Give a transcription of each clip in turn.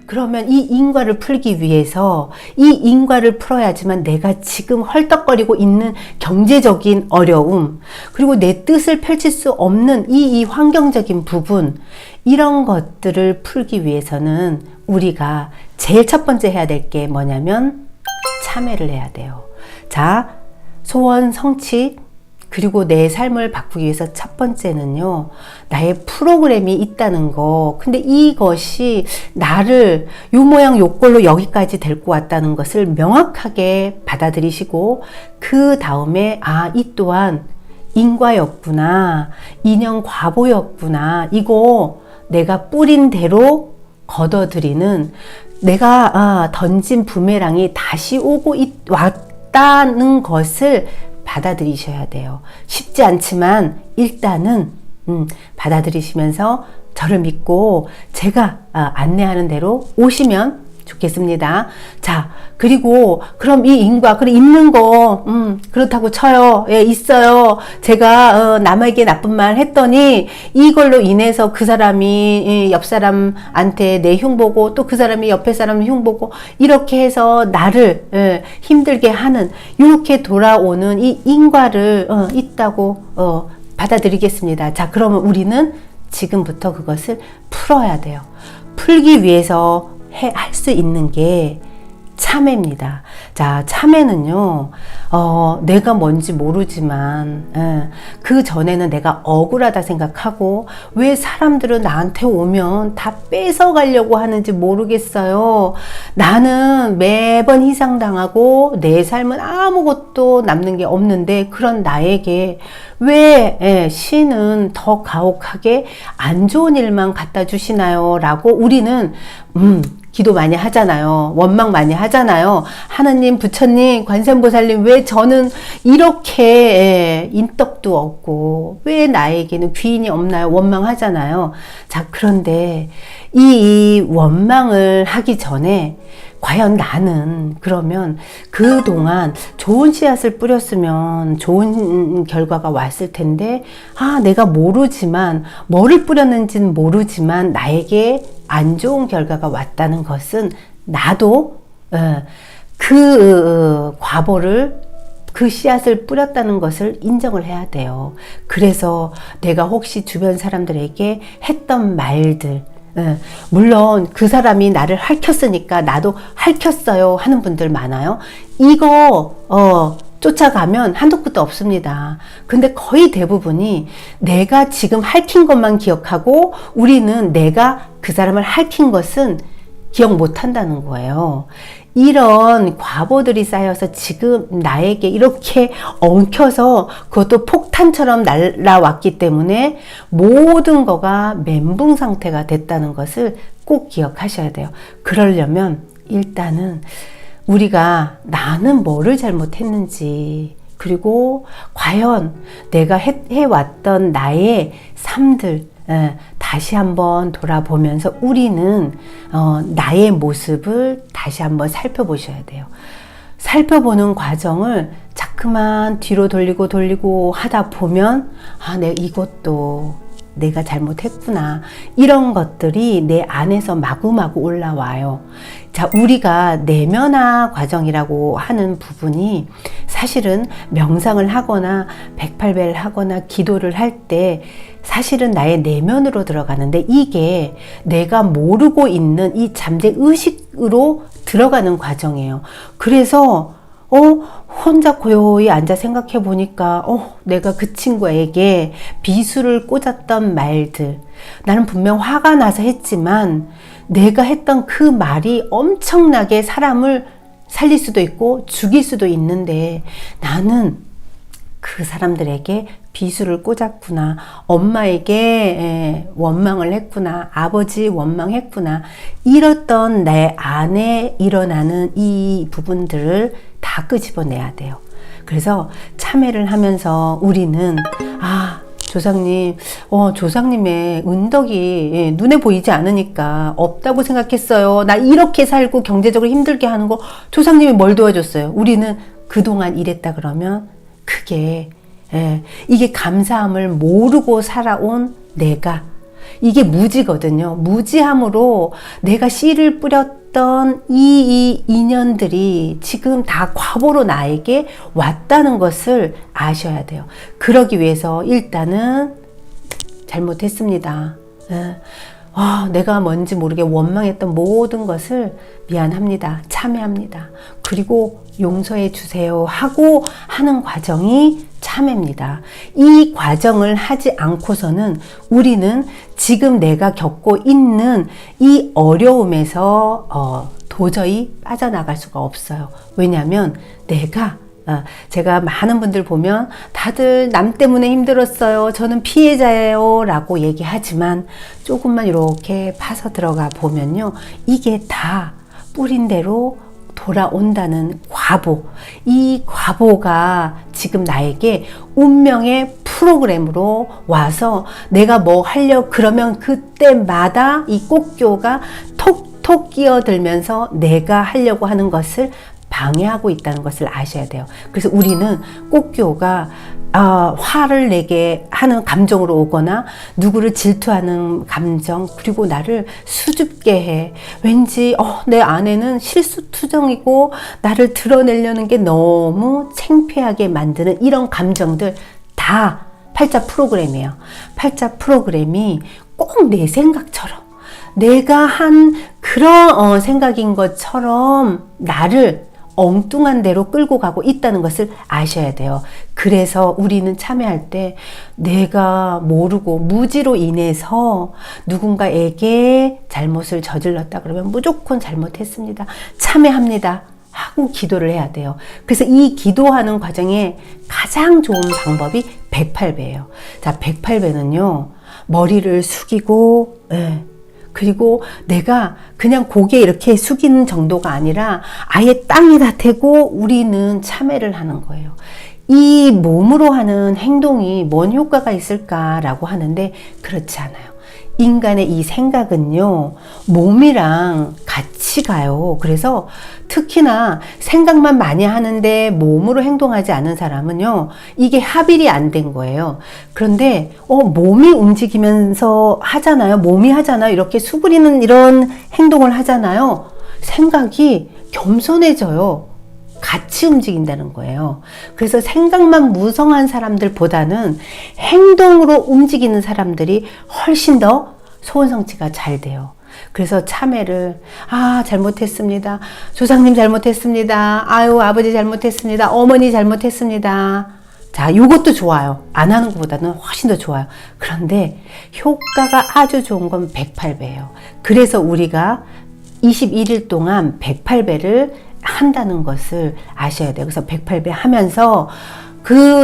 그러면 이 인과를 풀기 위해서 이 인과를 풀어야지만 내가 지금 헐떡거리고 있는 경제적인 어려움, 그리고 내 뜻을 펼칠 수 없는 이 환경적인 부분, 이런 것들을 풀기 위해서는 우리가 제일 첫 번째 해야 될 게 뭐냐면 참회를 해야 돼요. 자, 소원 성취, 그리고 내 삶을 바꾸기 위해서 첫 번째는요, 나의 프로그램이 있다는 거. 근데 이것이 나를 요 모양 요 꼴로 여기까지 데리고 왔다는 것을 명확하게 받아들이시고, 그 다음에 이 또한 인과였구나, 인연 과보였구나, 이거 내가 뿌린 대로 걷어들이는, 내가 던진 부메랑이 다시 왔다는 것을 받아들이셔야 돼요. 쉽지 않지만 일단은 받아들이시면서 저를 믿고 제가 안내하는 대로 오시면 좋겠습니다. 자, 그리고 그럼 이 인과, 그래 있는 거 그렇다고 쳐요. 예, 있어요. 제가 남에게 나쁜 말 했더니 이걸로 인해서 그 사람이 옆 사람한테 내 흉보고, 또 그 사람이 옆에 사람 흉보고, 이렇게 해서 나를 힘들게 하는, 이렇게 돌아오는 이 인과를 있다고 받아들이겠습니다. 자, 그러면 우리는 지금부터 그것을 풀어야 돼요. 풀기 위해서 할 수 있는 게 참회입니다. 자, 참회는요, 내가 뭔지 모르지만, 그 전에는 내가 억울하다 생각하고, 왜 사람들은 나한테 오면 다 뺏어가려고 하는지 모르겠어요. 나는 매번 희생당하고, 내 삶은 아무것도 남는 게 없는데, 그런 나에게 왜 신은 더 가혹하게 안 좋은 일만 갖다 주시나요? 라고 우리는, 기도 많이 하잖아요. 원망 많이 하잖아요. 하느님, 부처님, 관세음보살님, 왜 저는 이렇게 인덕도 없고 왜 나에게는 귀인이 없나요? 원망하잖아요. 자, 그런데 이 원망을 하기 전에 과연 나는 그러면 그동안 좋은 씨앗을 뿌렸으면 좋은 결과가 왔을 텐데, 내가 모르지만, 뭐를 뿌렸는지는 모르지만 나에게 안 좋은 결과가 왔다는 것은 나도 그 과보를, 그 씨앗을 뿌렸다는 것을 인정을 해야 돼요. 그래서 내가 혹시 주변 사람들에게 했던 말들, 물론 그 사람이 나를 핥혔으니까 나도 핥혔어요 하는 분들 많아요. 이거 쫓아가면 한도 끝도 없습니다. 근데 거의 대부분이 내가 지금 핥힌 것만 기억하고, 우리는 내가 그 사람을 핥힌 것은 기억 못 한다는 거예요. 이런 과보들이 쌓여서 지금 나에게 이렇게 엉켜서, 그것도 폭탄처럼 날라왔기 때문에 모든 거가 멘붕 상태가 됐다는 것을 꼭 기억하셔야 돼요. 그러려면 일단은 우리가 나는 뭐를 잘못했는지, 그리고 과연 내가 해왔던 나의 삶들 다시 한번 돌아보면서 우리는 나의 모습을 다시 한번 살펴보셔야 돼요. 살펴보는 과정을 자꾸만 뒤로 돌리고 하다 보면, 이것도 내가 잘못했구나, 이런 것들이 내 안에서 마구마구 올라와요. 자, 우리가 내면화 과정이라고 하는 부분이 사실은 명상을 하거나 108배를 하거나 기도를 할 때 사실은 나의 내면으로 들어가는데, 이게 내가 모르고 있는 이 잠재 의식으로 들어가는 과정이에요. 그래서 혼자 고요히 앉아 생각해 보니까 내가 그 친구에게 비수를 꽂았던 말들, 나는 분명 화가 나서 했지만 내가 했던 그 말이 엄청나게 사람을 살릴 수도 있고 죽일 수도 있는데, 나는 그 사람들에게 비수를 꽂았구나, 엄마에게 원망을 했구나, 아버지 원망했구나, 이랬던 내 안에 일어나는 이 부분들을 다 끄집어내야 돼요. 그래서 참회를 하면서 우리는 조상님, 조상님의 은덕이 눈에 보이지 않으니까 없다고 생각했어요. 나 이렇게 살고 경제적으로 힘들게 하는 거 조상님이 뭘 도와줬어요? 우리는 그동안 이랬다 그러면 그게 이게 감사함을 모르고 살아온 내가, 이게 무지거든요. 무지함으로 내가 씨를 뿌렸던 이 인연들이 지금 다 과보로 나에게 왔다는 것을 아셔야 돼요. 그러기 위해서 일단은 잘못했습니다. 내가 뭔지 모르게 원망했던 모든 것을 미안합니다. 참회합니다. 그리고 용서해 주세요 하고 하는 과정이 참회입니다. 이 과정을 하지 않고서는 우리는 지금 내가 겪고 있는 이 어려움에서 도저히 빠져나갈 수가 없어요. 왜냐하면 제가 많은 분들 보면 다들 남 때문에 힘들었어요. 저는 피해자예요. 라고 얘기하지만 조금만 이렇게 파서 들어가 보면요. 이게 다 뿌린 대로 돌아온다는 과보. 이 과보가 지금 나에게 운명의 프로그램으로 와서 내가 뭐 하려 그러면 그때마다 이 꽃교가 톡톡 끼어들면서 내가 하려고 하는 것을 방해하고 있다는 것을 아셔야 돼요. 그래서 우리는 꽃교가 화를 내게 하는 감정으로 오거나 누구를 질투하는 감정, 그리고 나를 수줍게 해. 왠지 내 안에는 실수투정이고 나를 드러내려는 게 너무 창피하게 만드는 이런 감정들 다 팔자 프로그램이에요. 팔자 프로그램이 꼭 내 생각처럼 내가 한 그런 생각인 것처럼 나를 엉뚱한 대로 끌고 가고 있다는 것을 아셔야 돼요. 그래서 우리는 참여할 때 내가 모르고 무지로 인해서 누군가에게 잘못을 저질렀다 그러면 무조건 잘못했습니다. 참여합니다. 하고 기도를 해야 돼요. 그래서 이 기도하는 과정에 가장 좋은 방법이 108배예요. 자, 108배는요. 머리를 숙이고 그리고 내가 그냥 고개 이렇게 숙이는 정도가 아니라 아예 땅에다 대고 우리는 참회를 하는 거예요. 이 몸으로 하는 행동이 뭔 효과가 있을까라고 하는데 그렇지 않아요. 인간의 이 생각은요, 몸이랑 같이 가요. 그래서 특히나 생각만 많이 하는데 몸으로 행동하지 않은 사람은요, 이게 합일이 안 된 거예요. 그런데, 몸이 움직이면서 하잖아요. 몸이 하잖아요. 이렇게 수그리는 이런 행동을 하잖아요. 생각이 겸손해져요. 같이 움직인다는 거예요. 그래서 생각만 무성한 사람들보다는 행동으로 움직이는 사람들이 훨씬 더 소원성취가 잘 돼요. 그래서 참회를 잘못했습니다. 조상님 잘못했습니다. 아유 아버지 잘못했습니다. 어머니 잘못했습니다. 자, 요것도 좋아요. 안 하는 것보다는 훨씬 더 좋아요. 그런데 효과가 아주 좋은 건 108배예요. 그래서 우리가 21일 동안 108배를 한다는 것을 아셔야 돼요. 그래서 108배 하면서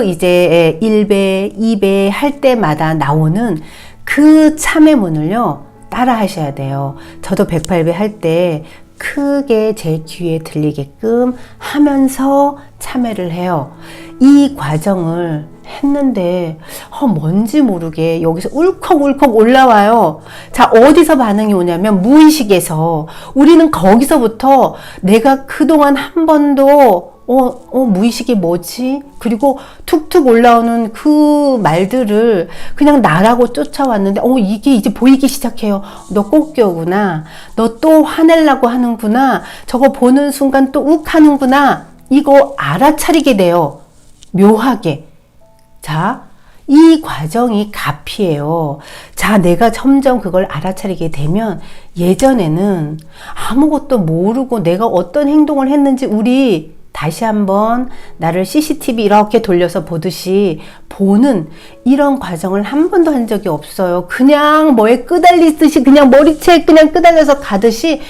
이제 1배, 2배 할 때마다 나오는 그 참회문을요, 따라 하셔야 돼요. 저도 108배 할 때 크게 제 귀에 들리게끔 하면서 참회를 해요. 이 과정을 했는데 뭔지 모르게 여기서 울컥울컥 올라와요. 자, 어디서 반응이 오냐면 무의식에서. 우리는 거기서부터 내가 그동안 한 번도 무의식이 뭐지? 그리고 툭툭 올라오는 그 말들을 그냥 나라고 쫓아왔는데 이게 이제 보이기 시작해요. 너 꽃겨구나. 너 또 화내려고 하는구나. 저거 보는 순간 또 욱 하는구나. 이거 알아차리게 돼요. 묘하게. 자, 이 과정이 가피예요. 자, 내가 점점 그걸 알아차리게 되면 예전에는 아무것도 모르고 내가 어떤 행동을 했는지 우리 다시 한번 나를 CCTV 이렇게 돌려서 보듯이 보는 이런 과정을 한 번도 한 적이 없어요. 그냥 뭐에 끄달리듯이 그냥 머리채에 그냥 끄달려서 가듯이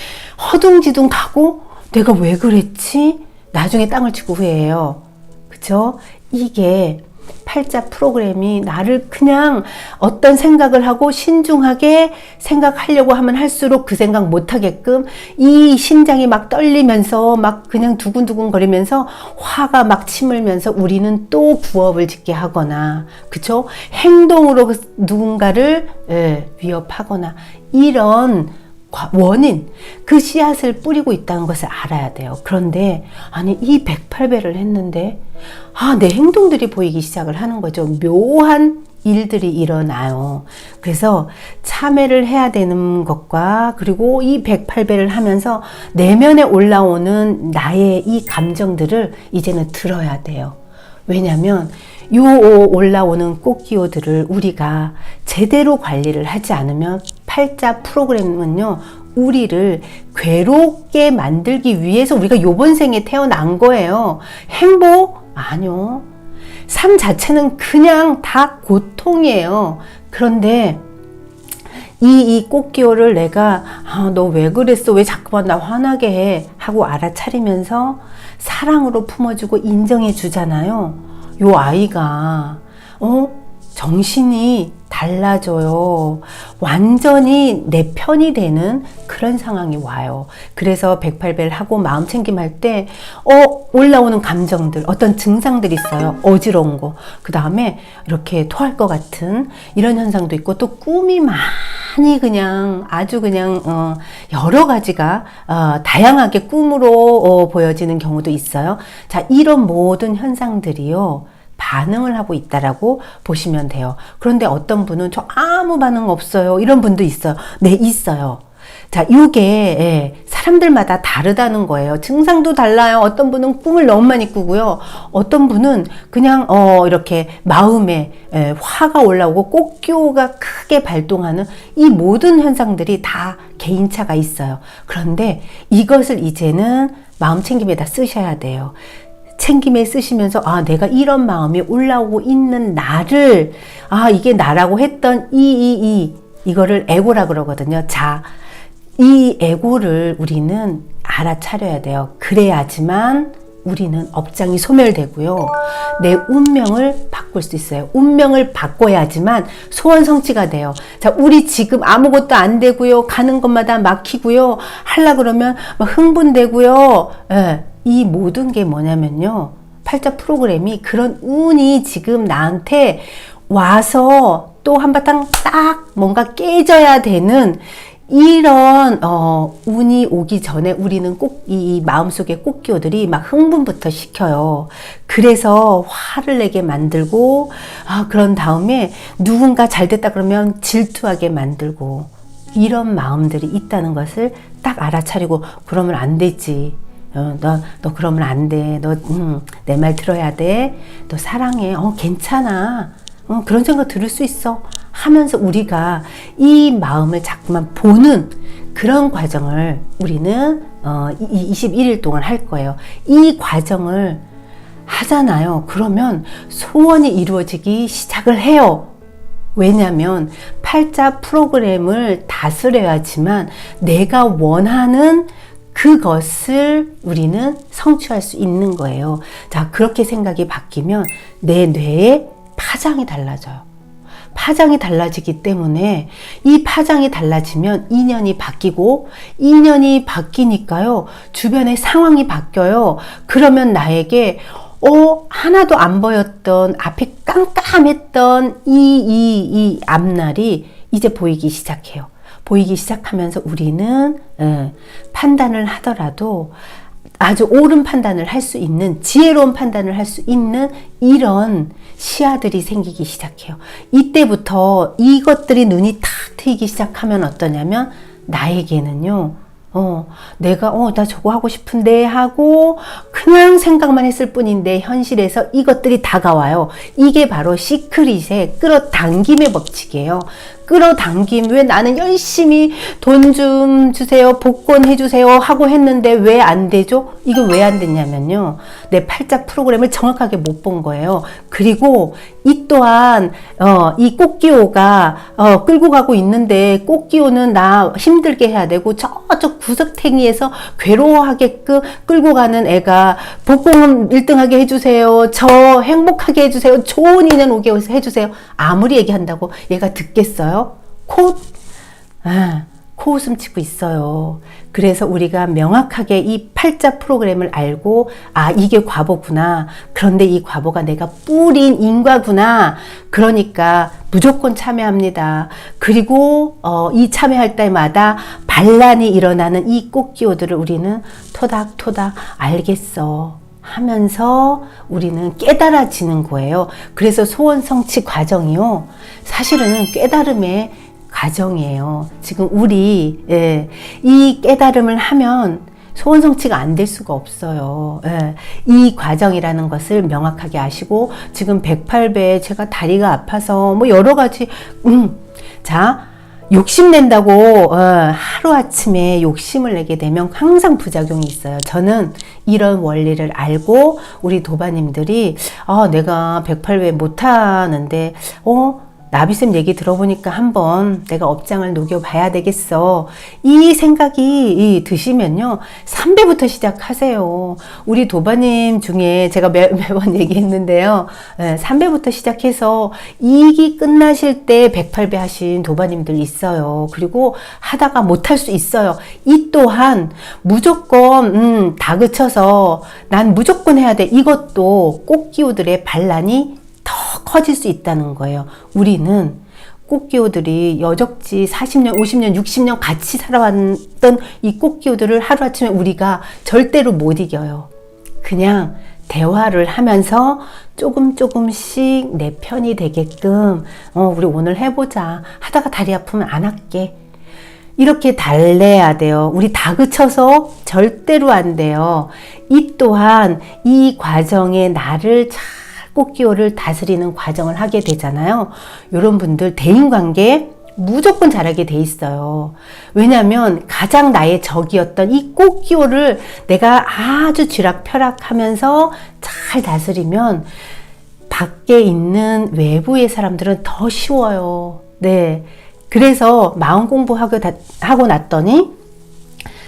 허둥지둥 가고 내가 왜 그랬지? 나중에 땅을 치고 후회해요. 그쵸? 이게 팔자 프로그램이 나를 그냥 어떤 생각을 하고 신중하게 생각하려고 하면 할수록 그 생각 못하게끔 이 심장이 막 떨리면서 막 그냥 두근두근 거리면서 화가 막 치밀면서 우리는 또 구업을 짓게 하거나, 그쵸? 행동으로 누군가를 위협하거나 이런 원인, 그 씨앗을 뿌리고 있다는 것을 알아야 돼요. 그런데 아니 이 108배를 했는데 내 행동들이 보이기 시작을 하는 거죠. 묘한 일들이 일어나요. 그래서 참회를 해야 되는 것과 그리고 이 108배를 하면서 내면에 올라오는 나의 이 감정들을 이제는 들어야 돼요. 왜냐하면 요 올라오는 꽃기호들을 우리가 제대로 관리를 하지 않으면 팔자 프로그램은요, 우리를 괴롭게 만들기 위해서 우리가 요번 생에 태어난 거예요. 행복? 아니요. 삶 자체는 그냥 다 고통이에요. 그런데 이 꽃기호를 내가 너 왜 그랬어? 왜 자꾸만 나 화나게 해? 하고 알아차리면서 사랑으로 품어주고 인정해 주잖아요. 요 아이가 정신이 달라져요. 완전히 내 편이 되는 그런 상황이 와요. 그래서 108배를 하고 마음 챙김할 때 올라오는 감정들, 어떤 증상들이 있어요. 어지러운 거, 그 다음에 이렇게 토할 것 같은 이런 현상도 있고, 또 꿈이 많이 그냥 아주 그냥 여러 가지가 다양하게 꿈으로 보여지는 경우도 있어요. 자, 이런 모든 현상들이요, 반응을 하고 있다라고 보시면 돼요. 그런데 어떤 분은 저 아무 반응 없어요, 이런 분도 있어요. 네, 있어요. 자, 이게 사람들마다 다르다는 거예요. 증상도 달라요. 어떤 분은 꿈을 너무 많이 꾸고요. 어떤 분은 그냥 이렇게 마음에 화가 올라오고 꽃기호가 크게 발동하는 이 모든 현상들이 다 개인차가 있어요. 그런데 이것을 이제는 마음 챙김에다 쓰셔야 돼요. 챙김에 쓰시면서 내가 이런 마음이 올라오고 있는 나를, 이게 나라고 했던 이거를 에고라 그러거든요. 자, 이 에고를 우리는 알아차려야 돼요. 그래야지만 우리는 업장이 소멸되고요, 내 운명을 바꿀 수 있어요. 운명을 바꿔야지만 소원 성취가 돼요. 자, 우리 지금 아무것도 안 되고요, 가는 것마다 막히고요, 하려 그러면 막 흥분되고요. 이 모든 게 뭐냐면요, 팔자 프로그램이 그런 운이 지금 나한테 와서 또 한바탕 딱 뭔가 깨져야 되는 이런 운이 오기 전에 우리는 꼭 이 마음속의 꽃기호들이 막 흥분부터 시켜요. 그래서 화를 내게 만들고, 그런 다음에 누군가 잘 됐다 그러면 질투하게 만들고, 이런 마음들이 있다는 것을 딱 알아차리고, 그러면 안 되지. 너 그러면 안 돼. 너 내 말 들어야 돼. 너 사랑해. 괜찮아. 그런 생각 들을 수 있어. 하면서 우리가 이 마음을 자꾸만 보는 그런 과정을 우리는 21일 동안 할 거예요. 이 과정을 하잖아요. 그러면 소원이 이루어지기 시작을 해요. 왜냐하면 팔자 프로그램을 다스려야지만 내가 원하는 그것을 우리는 성취할 수 있는 거예요. 자, 그렇게 생각이 바뀌면 내 뇌의 파장이 달라져요. 파장이 달라지기 때문에 이 파장이 달라지면 인연이 바뀌고, 인연이 바뀌니까요, 주변의 상황이 바뀌어요. 그러면 나에게 하나도 안 보였던, 앞에 깜깜했던 이 앞날이 이제 보이기 시작해요. 보이기 시작하면서 우리는 판단을 하더라도 아주 옳은 판단을 할 수 있는, 지혜로운 판단을 할 수 있는 이런 시야들이 생기기 시작해요. 이때부터 이것들이 눈이 탁 트이기 시작하면 어떠냐면, 나에게는요, 내가 나 저거 하고 싶은데 하고 그냥 생각만 했을 뿐인데 현실에서 이것들이 다가와요. 이게 바로 시크릿의 끌어당김의 법칙이에요. 끌어당김. 왜 나는 열심히 돈 좀 주세요, 복권해 주세요 하고 했는데 왜 안 되죠? 이거 왜 안 됐냐면요, 내 팔자 프로그램을 정확하게 못 본 거예요. 그리고 이 또한 이 꽃기호가 끌고 가고 있는데, 꽃기호는 나 힘들게 해야 되고 저쪽 구석탱이에서 괴로워하게끔 끌고 가는 애가 복권 1등하게 해주세요, 저 행복하게 해주세요, 좋은 인연 오게 해주세요, 아무리 얘기한다고 얘가 듣겠어요? 코웃음 치고 있어요. 그래서 우리가 명확하게 이 팔자 프로그램을 알고, 이게 과보구나. 그런데 이 과보가 내가 뿌린 인과구나. 그러니까 무조건 참여합니다. 그리고 이 참여할 때마다 반란이 일어나는 이 꽃기호들을 우리는 토닥토닥 알겠어. 하면서 우리는 깨달아지는 거예요. 그래서 소원 성취 과정이요. 사실은 깨달음의 과정이에요. 지금 우리 이 깨달음을 하면 소원 성취가 안 될 수가 없어요. 이 과정이라는 것을 명확하게 아시고 지금 108배 제가 다리가 아파서 뭐 여러 가지 자 욕심낸다고 하루아침에 욕심을 내게 되면 항상 부작용이 있어요. 저는 이런 원리를 알고 우리 도바님들이 내가 108배 못하는데 나비쌤 얘기 들어보니까 한번 내가 업장을 녹여봐야 되겠어. 이 생각이 드시면요. 3배부터 시작하세요. 우리 도바님 중에 제가 매번 얘기했는데요. 3배부터 시작해서 2기 끝나실 때 108배 하신 도바님들 있어요. 그리고 하다가 못할 수 있어요. 이 또한 무조건 다그쳐서 난 무조건 해야 돼. 이것도 꽃기호들의 반란이 더 커질 수 있다는 거예요. 우리는 꽃기호들이 여적지 40년, 50년, 60년 같이 살아왔던 이 꽃기호들을 하루아침에 우리가 절대로 못 이겨요. 그냥 대화를 하면서 조금씩 내 편이 되게끔 우리 오늘 해보자. 하다가 다리 아프면 안 할게. 이렇게 달래야 돼요. 우리 다그쳐서 절대로 안 돼요. 이 또한 이 과정에 나를 잘 꽃기호를 다스리는 과정을 하게 되잖아요. 이런 분들 대인관계 무조건 잘하게 돼 있어요. 왜냐하면 가장 나의 적이었던 이 꽃기호를 내가 아주 쥐락펴락하면서 잘 다스리면 밖에 있는 외부의 사람들은 더 쉬워요. 네, 그래서 마음 공부하고 났더니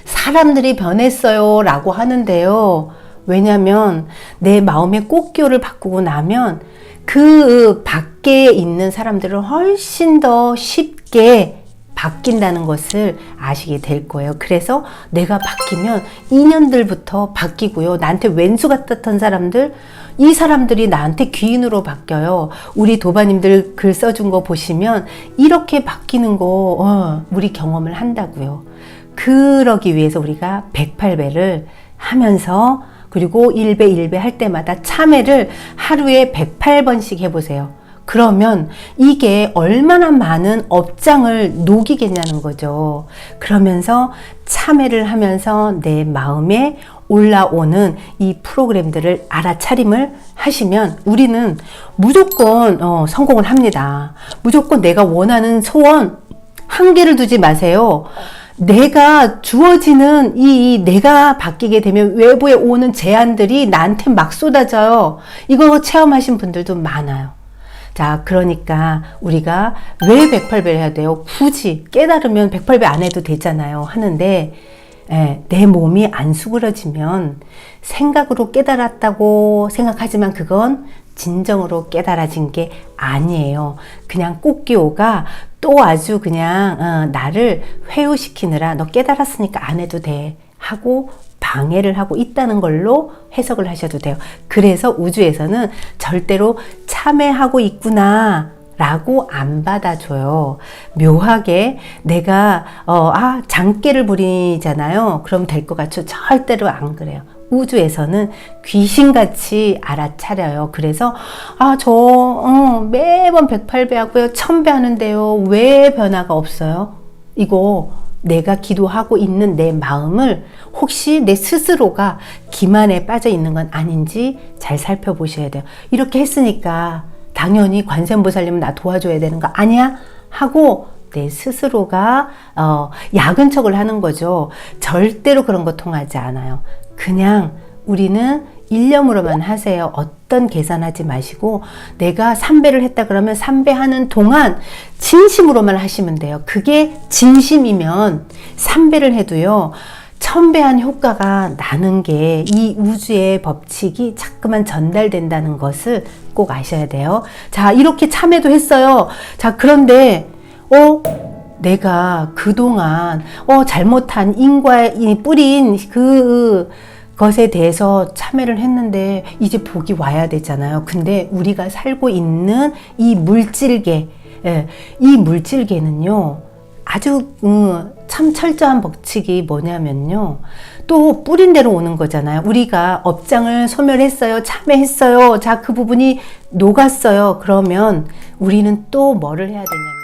사람들이 변했어요 라고 하는데요. 왜냐면 내 마음의 꽃기호를 바꾸고 나면 그 밖에 있는 사람들은 훨씬 더 쉽게 바뀐다는 것을 아시게 될 거예요. 그래서 내가 바뀌면 인연들부터 바뀌고요. 나한테 왼수 같았던 사람들, 이 사람들이 나한테 귀인으로 바뀌어요. 우리 도바님들 글 써준 거 보시면 이렇게 바뀌는 거 우리 경험을 한다고요. 그러기 위해서 우리가 108배를 하면서 그리고 1배 할 때마다 참회를 하루에 108번씩 해보세요. 그러면 이게 얼마나 많은 업장을 녹이겠냐는 거죠. 그러면서 참회를 하면서 내 마음에 올라오는 이 프로그램들을 알아차림을 하시면 우리는 무조건 성공을 합니다. 무조건 내가 원하는 소원 한계를 두지 마세요. 내가 주어지는 내가 바뀌게 되면 외부에 오는 제안들이 나한테 막 쏟아져요. 이거 체험하신 분들도 많아요. 자, 그러니까 우리가 왜 108배를 해야 돼요? 굳이 깨달으면 108배 안 해도 되잖아요. 하는데 내 몸이 안 수그러지면 생각으로 깨달았다고 생각하지만 그건 진정으로 깨달아진 게 아니에요. 그냥 꽃기호가 또 아주 그냥 나를 회유시키느라 너 깨달았으니까 안 해도 돼 하고 방해를 하고 있다는 걸로 해석을 하셔도 돼요. 그래서 우주에서는 절대로 참회하고 있구나 라고 안 받아줘요. 묘하게 내가 장깨를 부리잖아요. 그럼 될 것 같죠? 절대로 안 그래요. 우주에서는 귀신같이 알아차려요. 그래서 저 매번 108배 하고요. 1000배 하는데요. 왜 변화가 없어요? 이거 내가 기도하고 있는 내 마음을 혹시 내 스스로가 기만에 빠져 있는 건 아닌지 잘 살펴보셔야 돼요. 이렇게 했으니까 당연히 관세음보살님은 나 도와줘야 되는 거 아니야? 하고 내 스스로가 야근 척을 하는 거죠. 절대로 그런 거 통하지 않아요. 그냥 우리는 일념으로만 하세요. 어떤 계산하지 마시고 내가 3배를 했다 그러면 3배 하는 동안 진심으로만 하시면 돼요. 그게 진심이면 3배를 해도요. 1000배한 효과가 나는 게 이 우주의 법칙이 자꾸만 전달된다는 것을 꼭 아셔야 돼요. 자, 이렇게 참회도 했어요. 자, 그런데 내가 그동안 잘못한 인과에 뿌린 그 것에 대해서 참회를 했는데 이제 복이 와야 되잖아요. 근데 우리가 살고 있는 이 물질계, 이 물질계는요, 아주 참 철저한 법칙이 뭐냐면요. 또 뿌린 대로 오는 거잖아요. 우리가 업장을 소멸했어요. 참여했어요. 자, 그 부분이 녹았어요. 그러면 우리는 또 뭐를 해야 되냐면